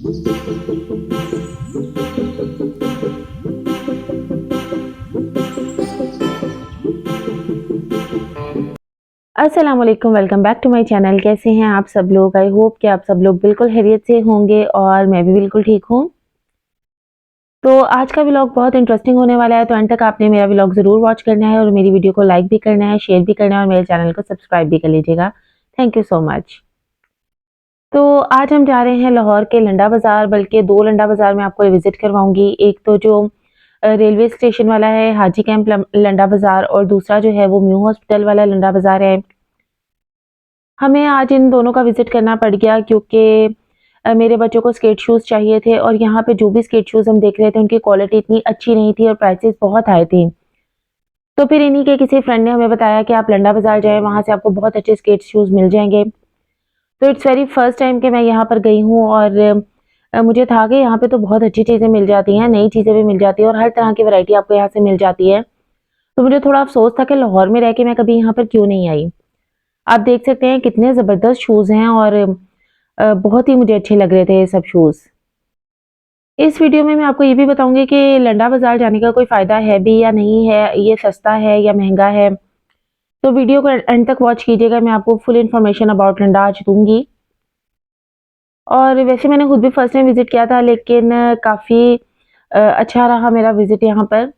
अस्सलाम वालेकुम, welcome back to my channel. कैसे हैं आप सब लोग? आई होप कि आप सब लोग बिल्कुल खैरियत से होंगे और मैं भी बिल्कुल ठीक हूँ। तो आज का व्लॉग बहुत इंटरेस्टिंग होने वाला है, तो एंड तक आपने मेरा व्लॉग ज़रूर वॉच करना है और मेरी वीडियो को लाइक भी करना है, शेयर भी करना है और मेरे चैनल को सब्सक्राइब भी कर लीजिएगा। Thank you so much. तो आज हम जा रहे हैं लाहौर के लंडा बाज़ार, बल्कि 2 लंडा बाज़ार मैं आपको विज़िट करवाऊँगी। एक तो जो रेलवे स्टेशन वाला है हाजी कैंप लंडा बाज़ार, और दूसरा जो है वो न्यू हॉस्पिटल वाला लंडा बाज़ार है। हमें आज इन दोनों का विज़िट करना पड़ गया क्योंकि मेरे बच्चों को स्केट शूज़ चाहिए थे और यहाँ पे जो भी स्केट शूज़ हम देख रहे थे उनकी क्वालिटी इतनी अच्छी नहीं थी और प्राइसेस बहुत हाई थी। तो फिर इन्हीं के किसी फ्रेंड ने हमें बताया कि आप लंडा बाज़ार जाएँ, वहाँ से आपको बहुत अच्छे स्केट शूज़ मिल जाएँगे। तो इट्स वेरी फर्स्ट टाइम कि मैं यहाँ पर गई हूँ और मुझे था कि यहाँ पे तो बहुत अच्छी चीज़ें मिल जाती हैं, नई चीज़ें भी मिल जाती हैं और हर तरह की वैरायटी आपको यहाँ से मिल जाती है। तो मुझे थोड़ा अफ़सोस था कि लाहौर में रह के मैं कभी यहाँ पर क्यों नहीं आई। आप देख सकते हैं कितने ज़बरदस्त शूज़ हैं और बहुत ही मुझे अच्छे लग रहे थे ये सब शूज़। इस वीडियो में मैं आपको ये भी बताऊँगी कि लंडा बाज़ार जाने का कोई फ़ायदा है भी या नहीं है, ये सस्ता है या महँगा है। तो वीडियो को एंड तक वॉच कीजिएगा, मैं आपको फुल इन्फॉर्मेशन अबाउट लंडा आज दूँगी। और वैसे मैंने खुद भी फर्स्ट टाइम विज़िट किया था, लेकिन काफ़ी अच्छा रहा मेरा विज़िट यहाँ पर।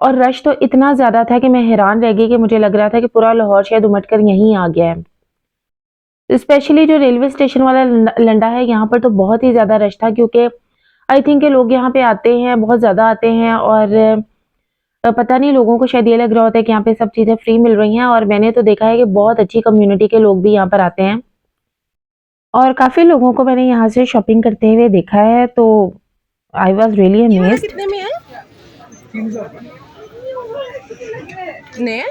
और रश तो इतना ज़्यादा था कि मैं हैरान रह गई कि मुझे लग रहा था कि पूरा लाहौर शायद उमड़ कर यहीं आ गया है। स्पेशली जो रेलवे स्टेशन वाला लंडा है, यहाँ पर तो बहुत ही ज़्यादा रश था क्योंकि आई थिंक के लोग यहाँ पे आते हैं, बहुत ज़्यादा आते हैं और पता नहीं लोगों को शायद ये लग रहा होता है कि यहाँ पे सब चीज़ें फ्री मिल रही हैं, और मैंने तो देखा है कि बहुत अच्छी कम्युनिटी के लोग भी यहाँ पर आते हैं और काफ़ी लोगों को मैंने यहाँ से शॉपिंग करते हुए देखा है, तो आई वॉज रियली ये वाला अमेज्ड। कितने में है? 3,000 ने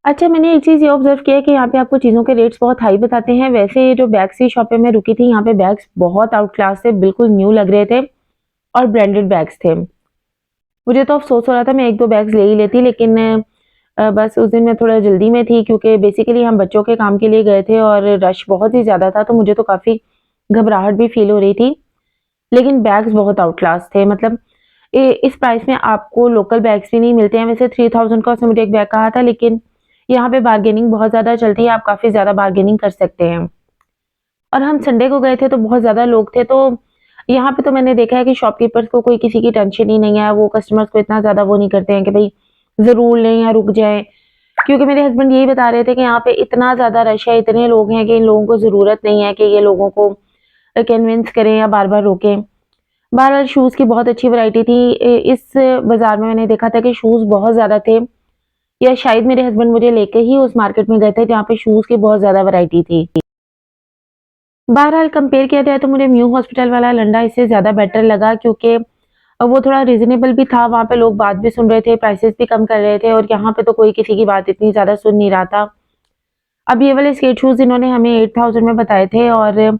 अच्छा, मैंने एक चीज़ ये ऑब्ज़र्व किया है कि यहाँ पे आपको चीज़ों के रेट्स बहुत हाई बताते हैं। वैसे ये जो बैग्स की शॉप पे मैं रुकी थी, यहाँ पे बैग्स बहुत आउट क्लास थे, बिल्कुल न्यू लग रहे थे और ब्रांडेड बैग्स थे। मुझे तो अफ़सोस हो रहा था मैं 1-2 बैग्स ले ही लेती, लेकिन बस उस दिन मैं थोड़ा जल्दी में थी क्योंकि बेसिकली हम बच्चों के काम के लिए गए थे और रश बहुत ही ज़्यादा था, तो मुझे तो काफ़ी घबराहट भी फ़ील हो रही थी। लेकिन बैग्स बहुत आउट क्लास थे, मतलब इस प्राइस में आपको लोकल बैग्स भी नहीं मिलते हैं। वैसे 3000 का उसने मुझे एक बैग कहा था, लेकिन यहाँ पे बार्गेनिंग बहुत ज़्यादा चलती है, आप काफ़ी ज़्यादा बार्गेनिंग कर सकते हैं। और हम संडे को गए थे तो बहुत ज़्यादा लोग थे, तो यहाँ पे तो मैंने देखा है कि शॉपकीपर्स को कोई किसी की टेंशन ही नहीं है, वो कस्टमर्स को इतना ज़्यादा वो नहीं करते हैं कि भाई ज़रूर लें या रुक जाएँ। क्योंकि मेरे हस्बैंड यही बता रहे थे कि यहाँ पे इतना ज़्यादा रश है, इतने लोग हैं कि इन लोगों को ज़रूरत नहीं है कि ये लोगों को कन्विंस करें या बार-बार रोकें। बहरहाल शूज़ की बहुत अच्छी वैरायटी थी। इस बाज़ार में मैंने देखा था कि शूज़ बहुत ज़्यादा थे, या शायद मेरे हस्बैंड मुझे लेके ही उस मार्केट में गए थे जहाँ पे शूज़ की बहुत ज़्यादा वैरायटी थी। बहरहाल कंपेयर किया जाए तो मुझे न्यू हॉस्पिटल वाला लंडा इससे ज़्यादा बेटर लगा क्योंकि वो थोड़ा रीज़नेबल भी था, वहाँ पे लोग बात भी सुन रहे थे, प्राइसेस भी कम कर रहे थे और यहाँ पे तो कोई किसी की बात इतनी ज़्यादा सुन नहीं रहा था। अब ये वाले स्केट शूज़ इन्होंने हमें 8000 में बताए थे और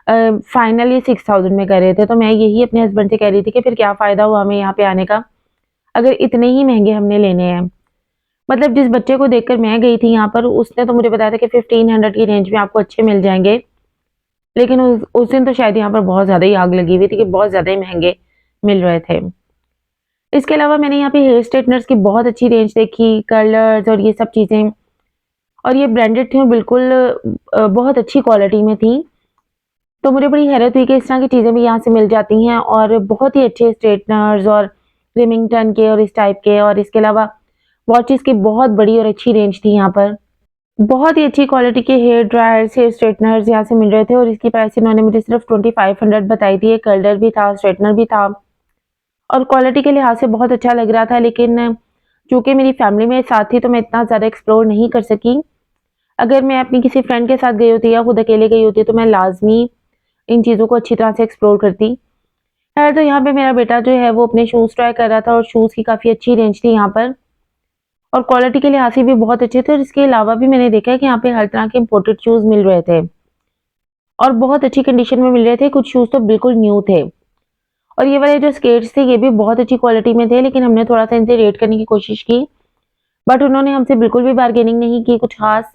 फाइनली 6000 में कर रहे थे, तो मैं यही अपने हस्बैंड से कह रही थी कि फिर क्या फ़ायदा हुआ हमें यहाँ पे आने का, अगर इतने ही महँगे हमने लेने हैं। मतलब जिस बच्चे को देखकर मैं गई थी यहाँ पर, उसने तो मुझे बताया था कि 1500 की रेंज में आपको अच्छे मिल जाएँगे। लेकिन उस दिन तो शायद यहाँ पर बहुत ज़्यादा ही आग लगी हुई थी कि बहुत ज़्यादा ही महँगे मिल रहे थे। इसके अलावा मैंने यहाँ पे हेयर स्ट्रेटनर्स की बहुत अच्छी रेंज देखी, कर्लर्स और ये सब चीज़ें, और ये ब्रांडेड थी और बिल्कुल बहुत अच्छी क्वालिटी में थी। तो मुझे बड़ी हैरत हुई कि इस तरह की चीज़ें भी यहाँ से मिल जाती हैं और बहुत ही अच्छे स्ट्रेटनर्स और रिमिंगटन के और इस टाइप के, और इसके अलावा वॉचेस की बहुत बड़ी और अच्छी रेंज थी यहाँ पर। बहुत ही अच्छी क्वालिटी के हेयर ड्रायर्स, हेयर स्ट्रेटनर्स यहाँ से मिल रहे थे और इसकी प्राइस इन्होंने मुझे सिर्फ 2500 बताई थी। एक कर्लर भी था, स्ट्रेटनर भी था और क्वालिटी के लिहाज से बहुत अच्छा लग रहा था, लेकिन चूँकि मेरी फैमिली मेरे साथ थी तो मैं इतना ज़्यादा एक्सप्लोर नहीं कर सकी। अगर मैं अपनी किसी फ्रेंड के साथ गई होती या खुद अकेले गई होती तो मैं लाज़मी इन चीज़ों को अच्छी तरह से एक्सप्लोर करती। खैर, तो यहाँ पे मेरा बेटा जो है वो अपने शूज़ ट्राई कर रहा था और शूज़ की काफ़ी अच्छी रेंज थी यहाँ पर और क्वालिटी के लिहाज से भी बहुत अच्छे थे, और इसके अलावा भी मैंने देखा है कि यहाँ पे हर तरह के इम्पोर्टेड शूज़ मिल रहे थे और बहुत अच्छी कंडीशन में मिल रहे थे। कुछ शूज़ तो बिल्कुल न्यू थे और ये वाले जो स्केट्स थे ये भी बहुत अच्छी क्वालिटी में थे, लेकिन हमने थोड़ा सा इनसे रेट करने की कोशिश की। बट उन्होंने हमसे बिल्कुल भी बार्गेनिंग नहीं की कुछ खास,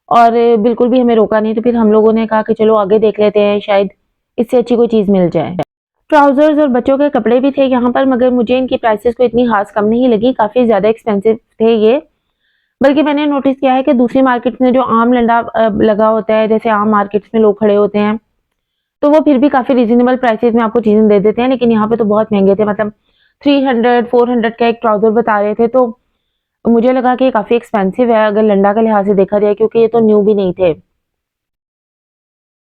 और बिल्कुल भी हमें रोका नहीं। तो फिर हम लोगों ने कहा कि चलो आगे देख लेते हैं, शायद इससे अच्छी कोई चीज़ मिल जाए। ट्राउज़र्स और बच्चों के कपड़े भी थे यहाँ पर, मगर मुझे इनकी प्राइसेस को इतनी खास कम नहीं लगी, काफ़ी ज़्यादा एक्सपेंसिव थे ये। बल्कि मैंने नोटिस किया है कि दूसरी मार्केट्स में जो आम लंडा लगा होता है, जैसे आम मार्केट्स में लोग खड़े होते हैं, तो वो फिर भी काफ़ी रीज़नेबल प्राइसेस में आपको चीज़ें दे देते हैं, लेकिन यहाँ पे तो बहुत महँगे थे। मतलब 300 400 का एक ट्राउज़र बता रहे थे, तो मुझे लगा कि ये काफ़ी एक्सपेंसिव है अगर लंडा के लिहाज से देखा जाए, क्योंकि ये तो न्यू भी नहीं थे।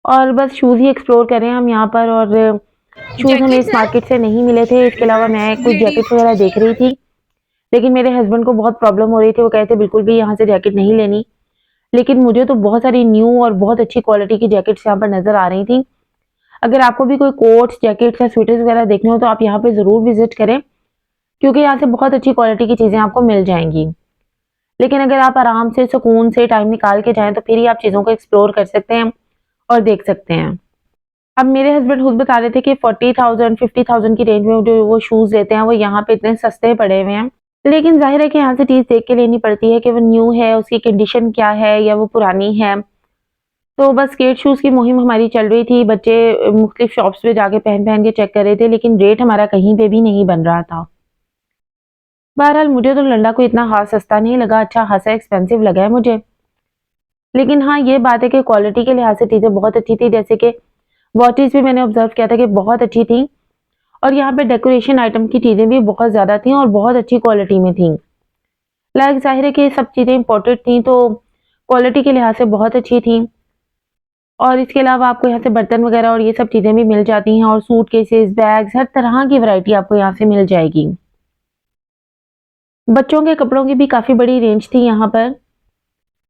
और बस शूज़ ही एक्सप्लोर कर रहे हैं हम यहाँ पर, और शूज़ हमें जैकेट्स इस है मार्केट से नहीं मिले थे। इसके अलावा मैं कुछ लेडीज। जैकेट्स वगैरह देख रही थी, लेकिन मेरे हस्बैंड को बहुत प्रॉब्लम हो रही थी। वो कहे थे बिल्कुल भी यहाँ से जैकेट नहीं लेनी। लेकिन मुझे तो बहुत सारी न्यू और बहुत अच्छी क्वालिटी की जैकेट्स यहाँ पर नज़र आ रही थी। अगर आपको भी कोई कोट्स, जैकेट्स या स्वेटर्स वगैरह देखने हो तो आप यहाँ पे ज़रूर विज़िट करें, क्योंकि यहाँ से बहुत अच्छी क्वालिटी की चीज़ें आपको मिल जाएँगी। लेकिन अगर आप आराम से, सुकून से टाइम निकाल के जाएँ, तो फिर ही आप चीज़ों को एक्सप्लोर कर सकते हैं और देख सकते हैं। अब मेरे हस्बैंड खुद बता रहे थे कि 40,000 50,000 की रेंज में जो वो शूज़ लेते हैं, वो यहाँ पे इतने सस्ते पड़े हुए हैं। लेकिन ज़ाहिर है कि यहाँ से चीज़ देख के लेनी पड़ती है कि वो न्यू है, उसकी कंडीशन क्या है या वो पुरानी है। तो बस स्केट शूज़ की मुहिम हमारी चल रही थी। बच्चे मुख्तलिफ शॉप्स पे जाके पहन-पहन के चेक कर रहे थे, लेकिन रेट हमारा कहीं पे भी नहीं बन रहा था। बहरहाल मुझे तो लंडा कोई इतना ख़ास सस्ता नहीं लगा, अच्छा ख़ासा एक्सपेंसिव लगा है मुझे। लेकिन हाँ, ये बात है कि क्वालिटी के लिहाज से चीज़ें बहुत अच्छी थी, जैसे कि वॉचेज़ भी मैंने ऑब्ज़र्व किया था कि बहुत अच्छी थी, और यहाँ पे डेकोरेशन आइटम की चीज़ें भी बहुत ज़्यादा थी और बहुत अच्छी क्वालिटी में थी। लाइक ज़ाहिर है कि ये सब चीज़ें इम्पोर्टेड थी, तो क्वालिटी के लिहाज से बहुत अच्छी थी। और इसके अलावा आपको यहाँ से बर्तन वगैरह और ये सब चीज़ें भी मिल जाती हैं, और सूटकेसेस, बैग्स, हर तरह की वैरायटी आपको यहाँ से मिल जाएगी। बच्चों के कपड़ों की भी काफ़ी बड़ी रेंज थी यहाँ पर,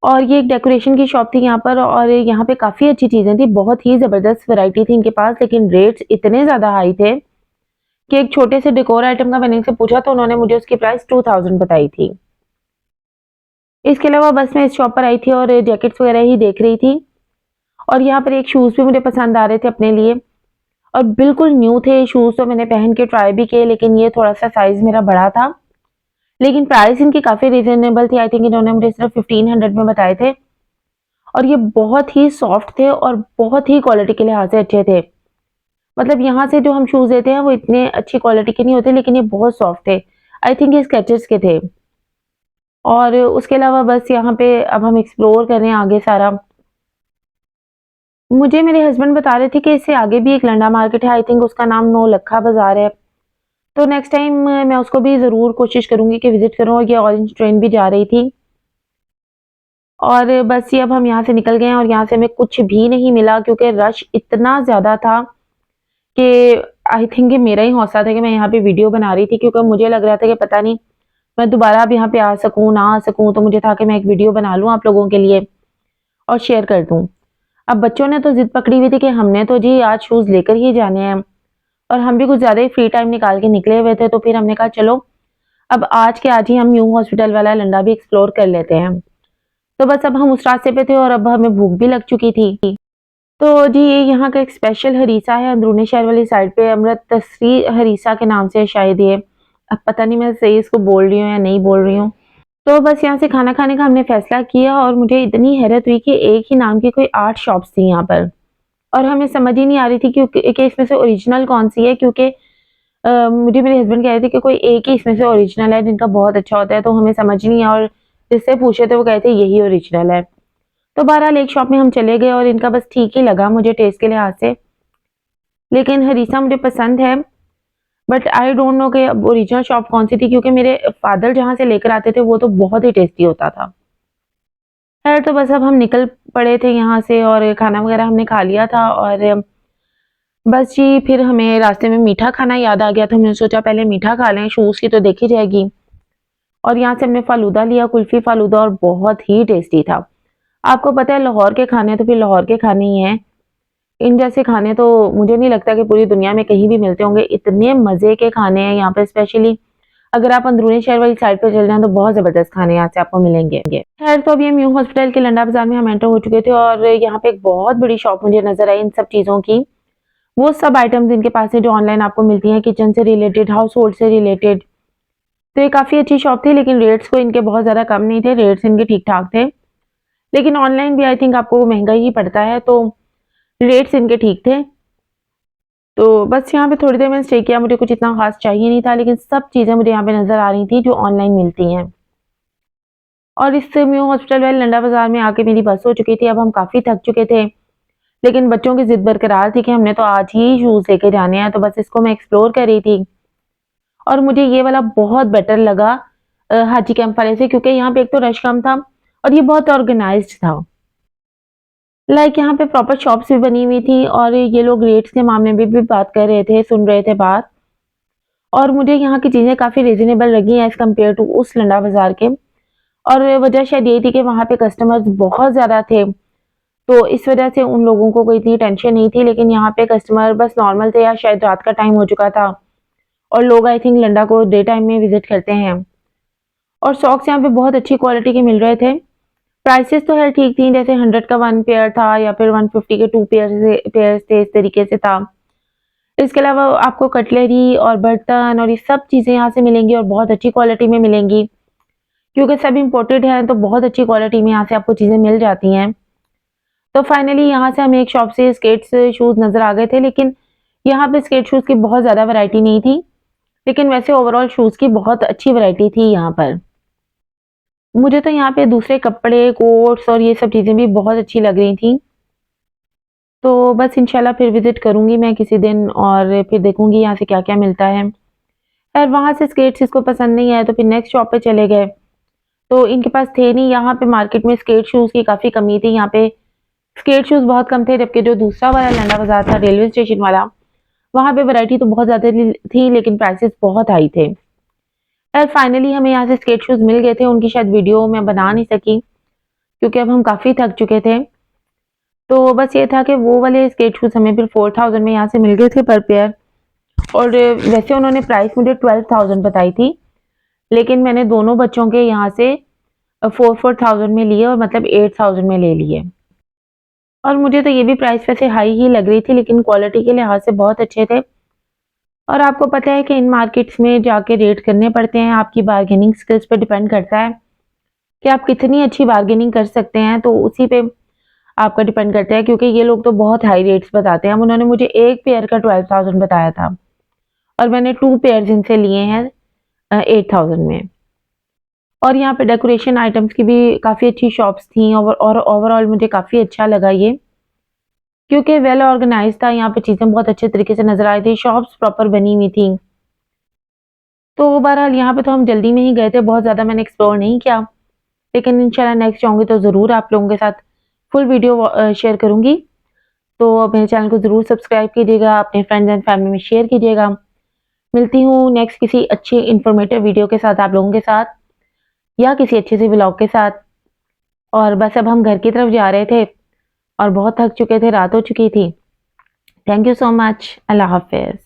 और ये एक डेकोरेशन की शॉप थी यहाँ पर, और यहाँ पे काफ़ी अच्छी चीज़ें थी, बहुत ही ज़बरदस्त वैरायटी थी इनके पास, लेकिन रेट्स इतने ज़्यादा हाई थे कि एक छोटे से डेकोर आइटम का मैंने इनसे पूछा तो उन्होंने मुझे उसकी प्राइस 2000 बताई थी। इसके अलावा बस मैं इस शॉप पर आई थी और जैकेट्स वगैरह ही देख रही थी, और यहाँ पर एक शूज़ भी मुझे पसंद आ रहे थे अपने लिए, और बिल्कुल न्यू थे शूज़। तो मैंने पहन के ट्राई भी किए, लेकिन ये थोड़ा-सा साइज़ मेरा बड़ा था। लेकिन प्राइस इनकी काफ़ी रीज़नेबल थी। आई थिंक इन्होंने मुझे सिर्फ 1500 में बताए थे, और ये बहुत ही सॉफ्ट थे और बहुत ही क्वालिटी के लिहाज से अच्छे थे। मतलब यहाँ से जो हम शूज़ लेते हैं वो इतने अच्छी क्वालिटी के नहीं होते, लेकिन ये बहुत सॉफ्ट थे। आई थिंक ये स्केचर्स के थे। और उसके अलावा बस यहाँ पे अब हम एक्सप्लोर कर रहे हैं आगे सारा। मुझे मेरे हस्बैंड बता रहे थे कि इससे आगे भी एक लंडा मार्केट है, आई थिंक उसका नाम नौलखा बाज़ार है। तो नेक्स्ट टाइम मैं उसको भी ज़रूर कोशिश करूँगी कि विज़िट करूँ, और ये ऑरेंज ट्रेन भी जा रही थी। और बस ये अब हम यहाँ से निकल गए हैं, और यहाँ से हमें कुछ भी नहीं मिला, क्योंकि रश इतना ज़्यादा था कि आई थिंक ये मेरा ही हौसला था कि मैं यहाँ पे वीडियो बना रही थी, क्योंकि मुझे लग रहा था कि पता नहीं मैं दोबारा अब यहाँ पे आ सकूँ, ना आ सकूँ। तो मुझे था कि मैं एक वीडियो बना लूँ आप लोगों के लिए और शेयर कर दूँ। अब बच्चों ने तो ज़िद पकड़ी हुई थी कि हमने तो जी आज शूज़ लेकर ही जाने हैं, और हम भी कुछ ज़्यादा ही फ्री टाइम निकाल के निकले हुए थे। तो फिर हमने कहा चलो अब आज के आज ही हम न्यू हॉस्पिटल वाला लंडा भी एक्सप्लोर कर लेते हैं। तो बस अब हम उस रास्ते पे थे और अब हमें भूख भी लग चुकी थी। तो जी ये यहाँ का एक स्पेशल हरीसा है, अंदरूनी शहर वाली साइड पे अमृतसरी हरीसा के नाम से है शायद ये। अब पता नहीं मैं सही इसको बोल रही हूँ या नहीं बोल रही हूँ। तो बस यहाँ से खाना खाने का हमने फैसला किया, और मुझे इतनी हैरत हुई कि एक ही नाम की कोई 8 शॉप्स थी यहाँ पर, और हमें समझ ही नहीं आ रही थी कि इसमें से ओरिजिनल कौन-सी है, क्योंकि मुझे मेरे हस्बैंड कह रहे थे कि कोई एक ही इसमें से ओरिजिनल है जिनका बहुत अच्छा होता है, तो हमें समझ नहीं आया, और जिससे पूछे थे वो कहे थे यही ओरिजिनल है। तो बहरहाल एक शॉप में हम चले गए, और इनका बस ठीक ही लगा मुझे टेस्ट के लिहाज से। लेकिन हरीसा मुझे पसंद है, बट आई डोंट नो कि अब ओरिजिनल शॉप कौन-सी थी, क्योंकि मेरे फादर जहाँ से लेकर आते थे वो तो बहुत ही टेस्टी होता था। खैर तो बस अब हम निकल पड़े थे यहाँ से, और खाना वगैरह हमने खा लिया था, और बस जी फिर हमें रास्ते में मीठा खाना याद आ गया, तो हमने सोचा पहले मीठा खा लें, शूज़ की तो देखी जाएगी। और यहाँ से हमने फ़ालूदा लिया, कुल्फ़ी फ़ालूदा, और बहुत ही टेस्टी था। आपको पता है लाहौर के खाने तो फिर लाहौर के खाने ही हैं। इन जैसे खाने तो मुझे नहीं लगता कि पूरी दुनिया में कहीं भी मिलते होंगे। इतने मज़े के खाने हैं यहाँ पे, स्पेशली अगर आप अंदरूनी शहर वाली साइड पे चल जाएँ तो बहुत ज़बरदस्त खाने यहाँ से आपको मिलेंगे। खैर तो अभी हम न्यू हॉस्पिटल के लंडा बाज़ार में हम एंटर हो चुके थे, और यहाँ पे एक बहुत बड़ी शॉप मुझे नज़र आई इन सब चीज़ों की। वो सब आइटम्स इनके पास है जो ऑनलाइन आपको मिलती हैं, किचन से रिलेटेड, हाउस होल्ड से रिलेटेड। तो ये काफ़ी अच्छी शॉप थी, लेकिन रेट्स को इनके बहुत ज़्यादा कम नहीं थे, रेट्स इनके ठीक-ठाक थे। लेकिन ऑनलाइन भी आई थिंक आपको महँगा ही पड़ता है, तो रेट्स इनके ठीक थे। तो बस यहाँ पे थोड़ी देर मैंने स्टे किया, मुझे कुछ इतना ख़ास चाहिए नहीं था, लेकिन सब चीज़ें मुझे यहाँ पे नज़र आ रही थी जो ऑनलाइन मिलती हैं। और इस न्यू हॉस्पिटल वैली लंडा बाज़ार में आके मेरी बस हो चुकी थी, अब हम काफ़ी थक चुके थे। लेकिन बच्चों की ज़िद बरकरार थी कि हमने तो आज ही शूज़ लेके जाने हैं, तो बस इसको मैं एक्सप्लोर कर रही थी। और मुझे ये वाला बहुत बेटर लगा हाजी कैंप वाले से, क्योंकि यहाँ पे एक तो रश कम था और ये बहुत ऑर्गेनाइज्ड था। लाइक यहाँ पे प्रॉपर शॉप्स भी बनी हुई थी और ये लोग रेट्स के मामले में भी बात कर रहे थे, सुन रहे थे बात। और मुझे यहाँ की चीज़ें काफ़ी रीज़नेबल लगी एज़ कम्पेयर टू उस लंडा बाज़ार के। और वजह शायद यही थी कि वहाँ पे कस्टमर्स बहुत ज़्यादा थे, तो इस वजह से उन लोगों को कोई इतनी टेंशन नहीं थी। लेकिन यहाँ पे कस्टमर बस नॉर्मल थे, या शायद रात का टाइम हो चुका था और लोग आई थिंक लंडा को डे टाइम में विजिट करते हैं। और सॉक्स यहाँ पे बहुत अच्छी क्वालिटी के मिल रहे थे। प्राइसेस तो खैर ठीक थी, जैसे 100 का 1 पेयर था या फिर 150 के 2 पेयर्स थे, इस तरीके से था। इसके अलावा आपको कटलरी और बर्तन और ये सब चीज़ें यहाँ से मिलेंगी और बहुत अच्छी क्वालिटी में मिलेंगी, क्योंकि सब इम्पोर्टेड है, तो बहुत अच्छी क्वालिटी में यहाँ से आपको चीज़ें मिल जाती हैं। तो फाइनली यहाँ से हमें एक शॉप से स्केट्स शूज़ नज़र आ गए थे, लेकिन यहाँ पे स्केट शूज़ की बहुत ज़्यादा वैरायटी नहीं थी। लेकिन वैसे ओवरऑल शूज़ की बहुत अच्छी वैरायटी थी यहाँ पर। मुझे तो यहाँ पे दूसरे कपड़े, कोट्स और ये सब चीज़ें भी बहुत अच्छी लग रही थी। तो बस इंशाल्लाह फिर विज़िट करूँगी मैं किसी दिन और फिर देखूँगी यहाँ से क्या-क्या मिलता है। और वहाँ से स्केट्स इसको पसंद नहीं आए तो फिर नेक्स्ट शॉप पे चले गए। तो इनके पास थे नहीं, यहाँ पे मार्केट में स्केट शूज़ की काफ़ी कमी थी। यहाँ पे स्केट शूज़ बहुत कम थे, जबकि जो दूसरा वाला लंडा बाज़ार था रेलवे स्टेशन वाला, वहाँ पे वैरायटी तो बहुत ज़्यादा थी, लेकिन प्राइसेस बहुत हाई थे। और फाइनली हमें यहाँ से स्केट शूज़ मिल गए थे, उनकी शायद वीडियो मैं बना नहीं सकी, क्योंकि अब हम काफ़ी थक चुके थे। तो बस ये था कि वो वाले स्केट शूज़ हमें फिर 4000 में यहाँ से मिल गए थे पर पेयर। और वैसे उन्होंने प्राइस मुझे 12,000 बताई थी, लेकिन मैंने दोनों बच्चों के यहाँ से 4,000 में लिए और मतलब 8,000 में ले लिए। और मुझे तो ये भी प्राइस वैसे हाई ही लग रही थी, लेकिन क्वालिटी के लिहाज से बहुत अच्छे थे। और आपको पता है कि इन मार्केट्स में जाके रेट करने पड़ते हैं, आपकी बार्गेनिंग स्किल्स पे डिपेंड करता है कि आप कितनी अच्छी बार्गेनिंग कर सकते हैं, तो उसी पे आपका डिपेंड करता है, क्योंकि ये लोग तो बहुत हाई रेट्स बताते हैं। उन्होंने मुझे एक पेयर का 12,000 बताया था और मैंने 2 पेयर्स इनसे लिए हैं 8,000 में। और यहाँ पे डेकोरेशन आइटम्स की भी काफ़ी अच्छी शॉप्स थी और ओवरऑल मुझे काफ़ी अच्छा लगा ये, क्योंकि वेल ऑर्गेनाइज्ड था। यहाँ पे चीज़ें बहुत अच्छे तरीके से नज़र आ रही थी, शॉप्स प्रॉपर बनी हुई थी। तो बहरहाल यहाँ पे तो हम जल्दी में ही गए थे, बहुत ज़्यादा मैंने एक्सप्लोर नहीं किया, लेकिन इंशाल्लाह नेक्स्ट जाऊँगी तो ज़रूर आप लोगों के साथ फुल वीडियो शेयर करूँगी। तो मेरे चैनल को ज़रूर सब्सक्राइब कीजिएगा, अपने फ्रेंड्स एंड फैमिली में शेयर कीजिएगा। मिलती हूँ नेक्स्ट किसी अच्छी इन्फॉर्मेटिव वीडियो के साथ आप लोगों के साथ, या किसी अच्छे से व्लॉग के साथ। और बस अब हम घर की तरफ जा रहे थे और बहुत थक चुके थे, रात हो चुकी थी। Thank you so much. अल्लाह हाफ़िज़।